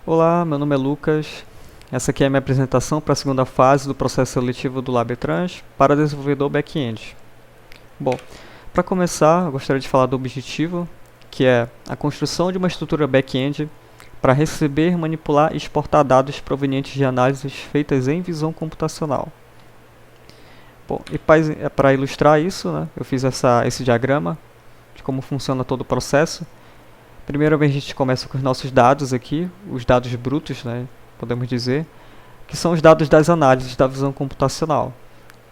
Olá, meu nome é Lucas. Essa aqui é a minha apresentação para a segunda fase do processo seletivo do LabTrans para desenvolvedor back-end. Bom, para começar, eu gostaria de falar do objetivo, que é a construção de uma estrutura back-end para receber, manipular e exportar dados provenientes de análises feitas em visão computacional. Bom, e para ilustrar isso, eu fiz esse diagrama de como funciona todo o processo. Primeiro a gente começa com os nossos dados aqui, os dados brutos, podemos dizer, que são os dados das análises da visão computacional.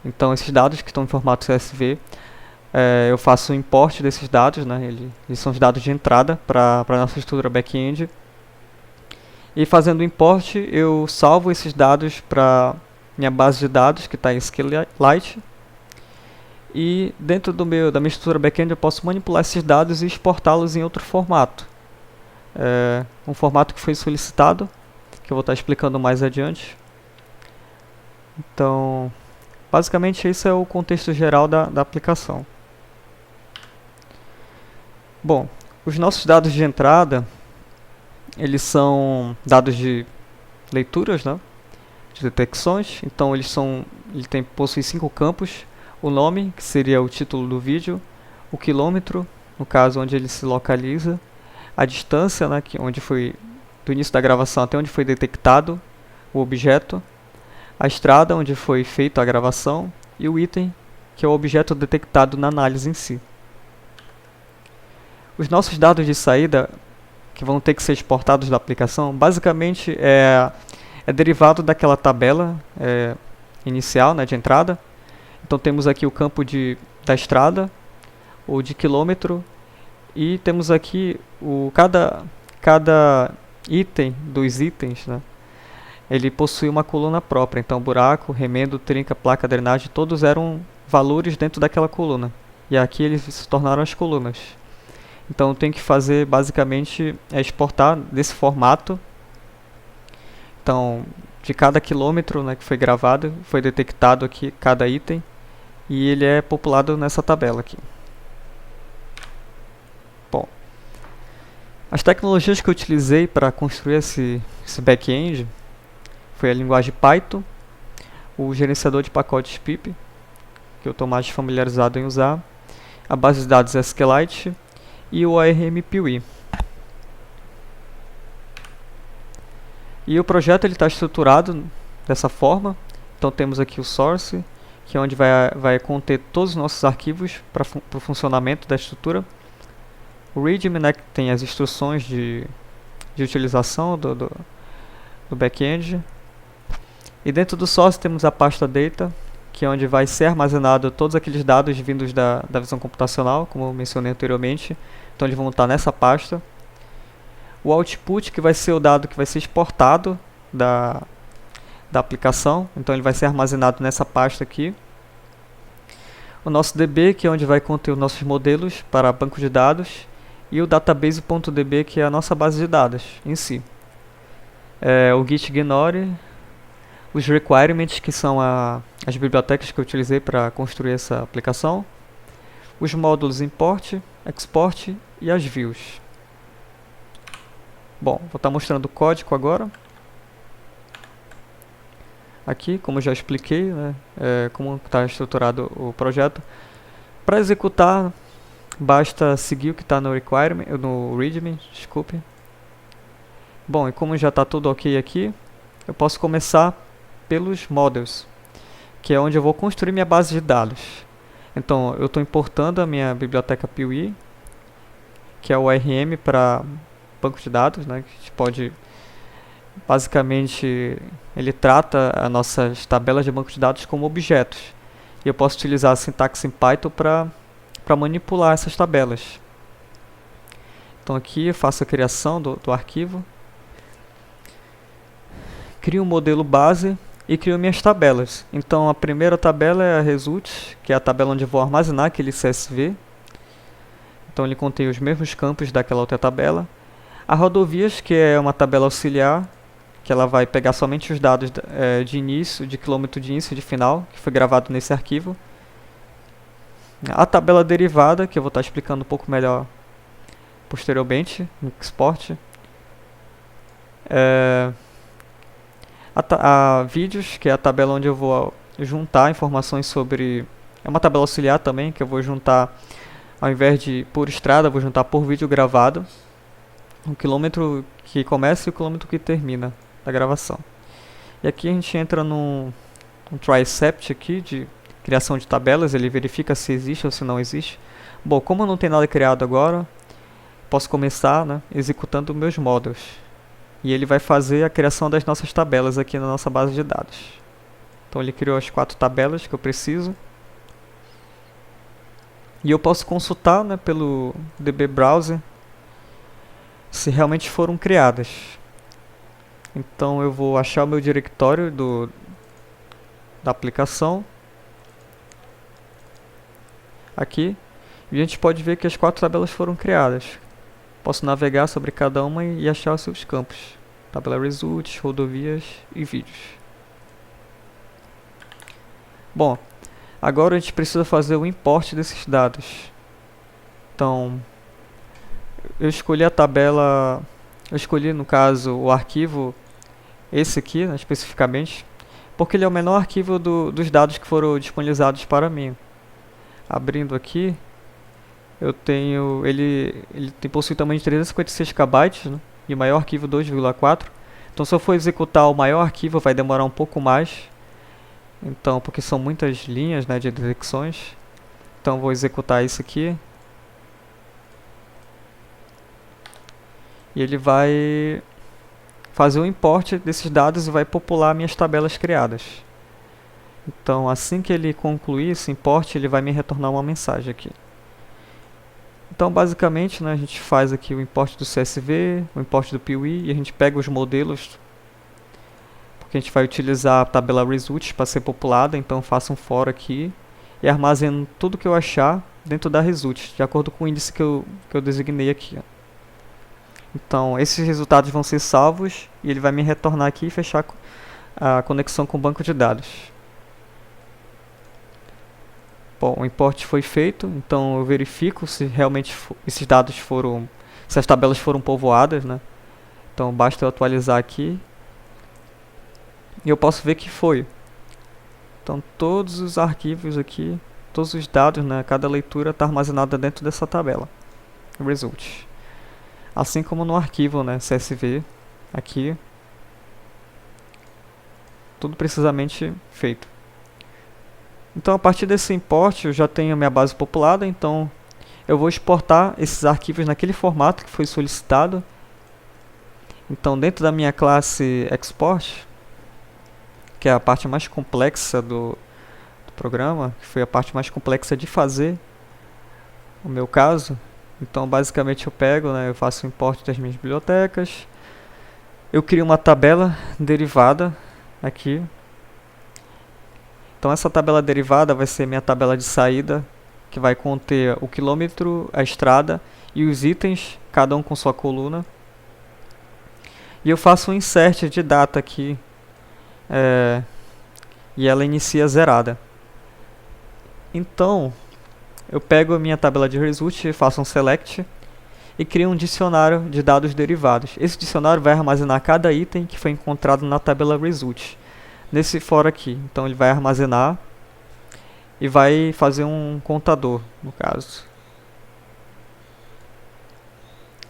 Então esses dados que estão em formato CSV, eu faço o import desses dados, eles são os dados de entrada para a nossa estrutura back-end. E fazendo o import, eu salvo esses dados para minha base de dados, que está em SQLite. E dentro da minha estrutura back-end eu posso manipular esses dados e exportá-los em outro formato. Um formato que foi solicitado, que eu vou estar explicando mais adiante. Então, basicamente esse é o contexto geral da aplicação. Bom, os nossos dados de entrada, eles são dados de leituras, de detecções. Então ele possui 5 campos. O nome, que seria o título do vídeo, o quilômetro, no caso onde ele se localiza, a distância, onde foi do início da gravação até onde foi detectado o objeto, a estrada onde foi feita a gravação e o item, que é o objeto detectado na análise em si. Os nossos dados de saída, que vão ter que ser exportados da aplicação, basicamente é derivado daquela tabela inicial, de entrada. Então temos aqui o campo da estrada, ou de quilômetro, e temos aqui cada item dos itens, ele possui uma coluna própria. Então buraco, remendo, trinca, placa, drenagem, todos eram valores dentro daquela coluna. E aqui eles se tornaram as colunas. Então eu tenho que fazer basicamente exportar desse formato. Então de cada quilômetro que foi gravado, foi detectado aqui cada item. E ele é populado nessa tabela aqui. Bom, as tecnologias que eu utilizei para construir esse back-end foi a linguagem Python, o gerenciador de pacotes pip, que eu estou mais familiarizado em usar, a base de dados SQLite e o ARM Pui. E o projeto está estruturado dessa forma. Então temos aqui o source, que é onde vai conter todos os nossos arquivos para o funcionamento da estrutura. O readme, que tem as instruções de utilização do back-end. E dentro do source temos a pasta data, que é onde vai ser armazenado todos aqueles dados vindos da visão computacional, como eu mencionei anteriormente. Então eles vão estar nessa pasta. O output, que vai ser o dado que vai ser exportado da aplicação, então ele vai ser armazenado nessa pasta aqui. O nosso DB, que é onde vai conter os nossos modelos para banco de dados, e o database.db, que é a nossa base de dados em si. O gitignore, os requirements, que são as bibliotecas que eu utilizei para construir essa aplicação, os módulos import, export e as views. Bom, vou estar mostrando o código agora. Aqui, como eu já expliquei, como está estruturado o projeto. Para executar, basta seguir o que está no readme, desculpe. Bom, e como já está tudo ok aqui, eu posso começar pelos models, que é onde eu vou construir minha base de dados. Então, eu estou importando a minha biblioteca Pui, que é o ARM para banco de dados, que a gente pode... Basicamente, ele trata as nossas tabelas de banco de dados como objetos. E eu posso utilizar a sintaxe em Python para manipular essas tabelas. Então aqui eu faço a criação do arquivo. Crio um modelo base e crio minhas tabelas. Então a primeira tabela é a result, que é a tabela onde eu vou armazenar aquele CSV. Então ele contém os mesmos campos daquela outra tabela. A rodovias, que é uma tabela auxiliar, que ela vai pegar somente os dados de início, de quilômetro de início e de final, que foi gravado nesse arquivo. A tabela derivada, que eu vou estar explicando um pouco melhor posteriormente no export. A vídeos, que é a tabela onde eu vou juntar informações sobre... É uma tabela auxiliar também, que eu vou juntar, ao invés de por estrada, eu vou juntar por vídeo gravado, o quilômetro que começa e o quilômetro que termina da gravação. E aqui a gente entra num tricept aqui de criação de tabelas, ele verifica se existe ou se não existe. Bom, como não tem nada criado agora, posso começar, né, executando meus módulos. E ele vai fazer a criação das nossas tabelas aqui na nossa base de dados. Então ele criou as 4 tabelas que eu preciso. E eu posso consultar, né, pelo DB Browser se realmente foram criadas. Então eu vou achar o meu diretório da aplicação. Aqui. E a gente pode ver que as 4 tabelas foram criadas. Posso navegar sobre cada uma e achar os seus campos. Tabela Results, rodovias e vídeos. Bom, agora a gente precisa fazer o import desses dados. Então, eu escolhi a tabela... Eu escolhi, no caso, o arquivo, esse aqui, né, especificamente, porque ele é o menor arquivo dos dados que foram disponibilizados para mim. Abrindo aqui, eu tenho... Ele possui tamanho de 356 KB, né, e o maior arquivo 2,4. Então, se eu for executar o maior arquivo, vai demorar um pouco mais. Então, porque são muitas linhas, né, de detecções. Então, vou executar isso aqui. E ele vai fazer o import desses dados e vai popular minhas tabelas criadas. Então, assim que ele concluir esse import, ele vai me retornar uma mensagem aqui. Então, basicamente, né, a gente faz aqui o import do CSV, o import do PWI, e a gente pega os modelos, porque a gente vai utilizar a tabela results para ser populada. Então, faço um for aqui e armazeno tudo que eu achar dentro da results, de acordo com o índice que eu designei aqui. Então, esses resultados vão ser salvos e ele vai me retornar aqui e fechar a conexão com o banco de dados. Bom, o import foi feito, então eu verifico se realmente esses dados foram, se as tabelas foram povoadas, né? Então basta eu atualizar aqui e eu posso ver que foi. Então todos os arquivos aqui, todos os dados, né, cada leitura está armazenada dentro dessa tabela, result. Assim como no arquivo, né, CSV, aqui, tudo precisamente feito. Então, a partir desse import, eu já tenho a minha base populada, então eu vou exportar esses arquivos naquele formato que foi solicitado. Então, dentro da minha classe Export, que é a parte mais complexa do programa, que foi a parte mais complexa de fazer, no meu caso, então basicamente eu pego, né, eu faço o import das minhas bibliotecas, eu crio uma tabela derivada aqui. Então essa tabela derivada vai ser minha tabela de saída, que vai conter o quilômetro, a estrada e os itens, cada um com sua coluna. E eu faço um insert de data aqui, e ela inicia zerada. Então, eu pego a minha tabela de result, faço um select e crio um dicionário de dados derivados. Esse dicionário vai armazenar cada item que foi encontrado na tabela result. Nesse for aqui, então ele vai armazenar e vai fazer um contador, no caso.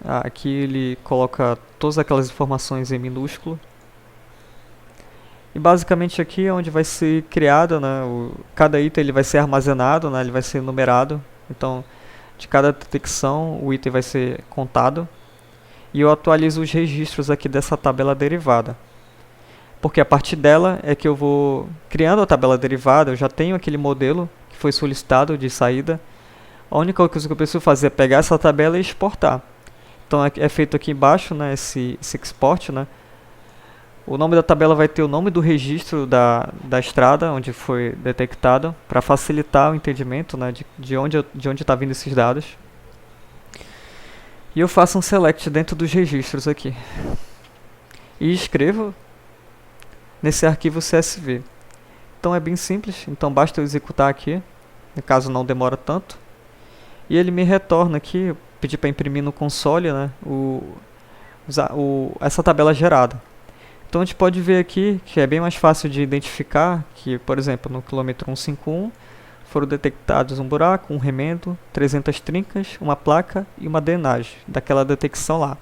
Aqui ele coloca todas aquelas informações em minúsculo. E basicamente aqui é onde vai ser criado, né, cada item ele vai ser armazenado, né, ele vai ser numerado. Então, de cada detecção, o item vai ser contado. E eu atualizo os registros aqui dessa tabela derivada. Porque a partir dela é que eu vou criando a tabela derivada, eu já tenho aquele modelo que foi solicitado de saída. A única coisa que eu preciso fazer é pegar essa tabela e exportar. Então é feito aqui embaixo, né, esse export, né. O nome da tabela vai ter o nome do registro da estrada onde foi detectado, para facilitar o entendimento, né, de onde está vindo esses dados. E eu faço um select dentro dos registros aqui. E escrevo nesse arquivo CSV. Então é bem simples, então basta eu executar aqui, no caso não demora tanto. E ele me retorna aqui, eu pedi para imprimir no console, né, essa tabela gerada. Então a gente pode ver aqui que é bem mais fácil de identificar que, por exemplo, no quilômetro 151 foram detectados um buraco, um remendo, 300 trincas, uma placa e uma drenagem daquela detecção lá.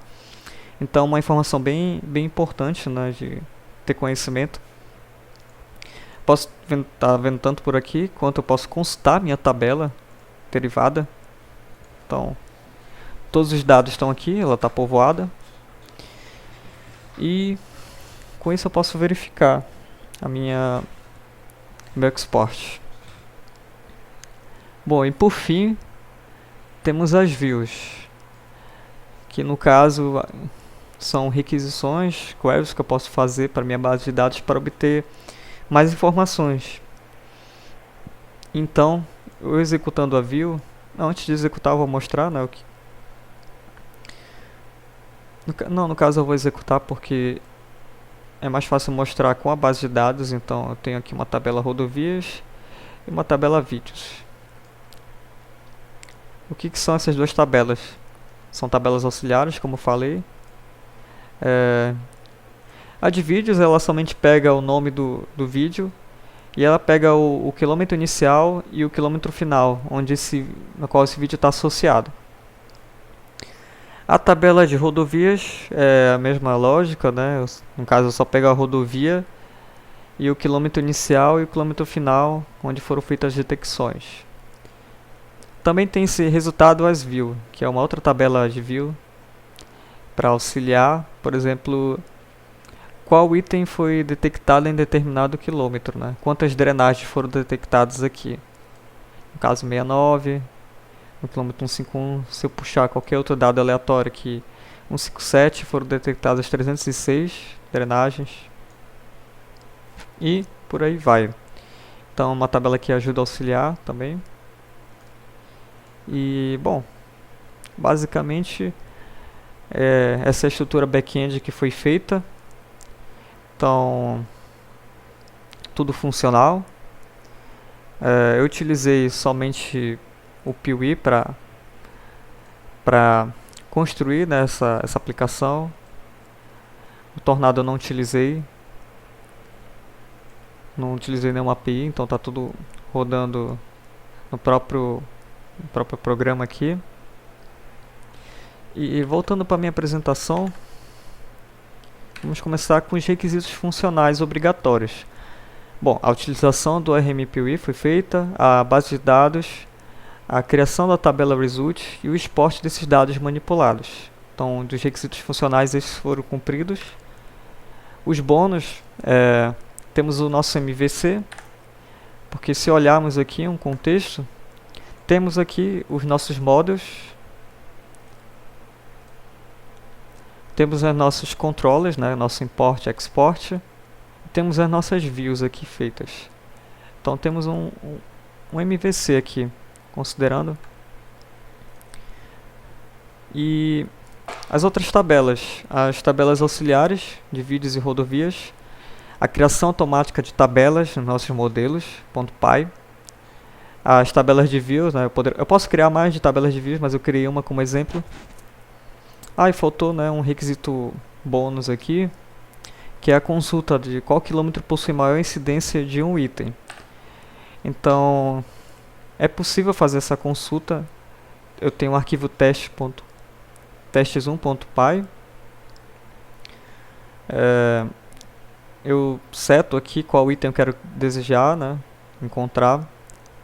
Então uma informação bem importante, né, de ter conhecimento. Posso estar vendo tanto por aqui quanto eu posso consultar minha tabela derivada. Então todos os dados estão aqui, ela está povoada. E com isso eu posso verificar meu export. Bom, e por fim, temos as views, que no caso são requisições, queries que eu posso fazer para minha base de dados para obter mais informações. Então, eu executando a view, antes de executar eu vou mostrar, né, no caso eu vou executar porque é mais fácil mostrar com a base de dados. Então eu tenho aqui uma tabela rodovias e uma tabela vídeos. O que são essas duas tabelas? São tabelas auxiliares, como eu falei. A de vídeos, ela somente pega o nome do vídeo e ela pega o quilômetro inicial e o quilômetro final, no qual esse vídeo está associado. A tabela de rodovias é a mesma lógica, né? No caso, eu só pego a rodovia e o quilômetro inicial e o quilômetro final, onde foram feitas as detecções. Também tem esse resultado as view, que é uma outra tabela de view para auxiliar, por exemplo, qual item foi detectado em determinado quilômetro, né? Quantas drenagens foram detectadas aqui. No caso 69, no quilômetro 151, se eu puxar qualquer outro dado aleatório aqui, 157 foram detectadas 306 drenagens e por aí vai. Então uma tabela que ajuda a auxiliar também. E bom, basicamente essa é a estrutura back-end que foi feita. Então tudo funcional. Eu utilizei somente o PWE para construir, né, essa aplicação. O Tornado eu não utilizei nenhuma API, então está tudo rodando no próprio programa aqui. E voltando para minha apresentação, vamos começar com os requisitos funcionais obrigatórios. Bom, a utilização do RMPWE foi feita, a base de dados, a criação da tabela result e o export desses dados manipulados. Então, dos requisitos funcionais, esses foram cumpridos. Os bônus, temos o nosso MVC, porque se olharmos aqui um contexto, temos aqui os nossos modules, temos os nossos controllers, né, nosso import e export, temos as nossas views aqui feitas. Então temos um MVC aqui, considerando. E as outras tabelas, as tabelas auxiliares de vídeos e rodovias, a criação automática de tabelas nos nossos modelos, .py, as tabelas de views, né, eu posso criar mais de tabelas de views, mas eu criei uma como exemplo. E faltou, né, um requisito bônus aqui, que é a consulta de qual quilômetro possui maior incidência de um item. Então, é possível fazer essa consulta. Eu tenho um arquivo testes1.py. Eu seto aqui qual item eu quero desejar, né, encontrar.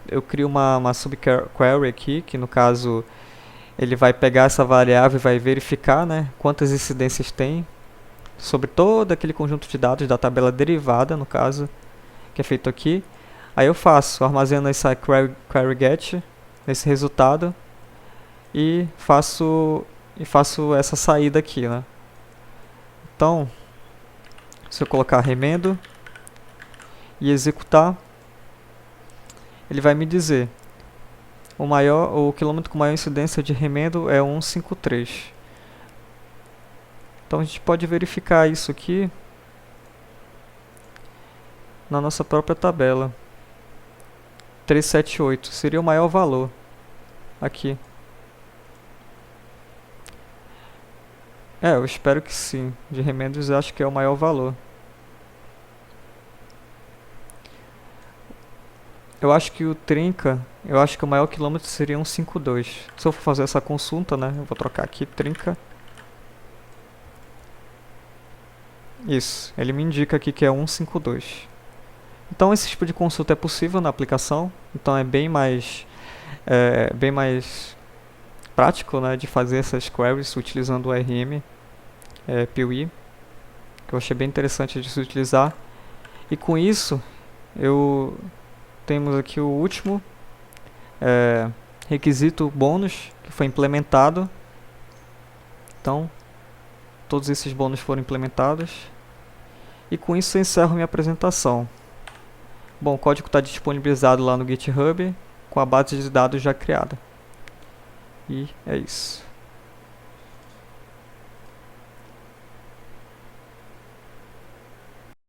Eu crio uma subquery aqui, que no caso ele vai pegar essa variável e vai verificar, né, quantas incidências tem sobre todo aquele conjunto de dados da tabela derivada, no caso, que é feito aqui. Aí eu armazeno essa query get nesse resultado e faço essa saída aqui, né? Então, se eu colocar remendo e executar, ele vai me dizer o quilômetro com maior incidência de remendo é 153. Então a gente pode verificar isso aqui na nossa própria tabela. 378 seria o maior valor aqui. Eu espero que sim. De remendos eu acho que é o maior valor. Eu acho que o trinca, eu acho que o maior quilômetro seria 152. Se eu for fazer essa consulta, né, eu vou trocar aqui trinca. Isso, ele me indica aqui que é 152. Então esse tipo de consulta é possível na aplicação, então é bem mais prático, né, de fazer essas queries utilizando o ORM POE, que eu achei bem interessante de se utilizar. E com isso, temos aqui o último requisito bônus que foi implementado. Então, todos esses bônus foram implementados. E com isso eu encerro minha apresentação. Bom, o código está disponibilizado lá no GitHub, com a base de dados já criada. E é isso.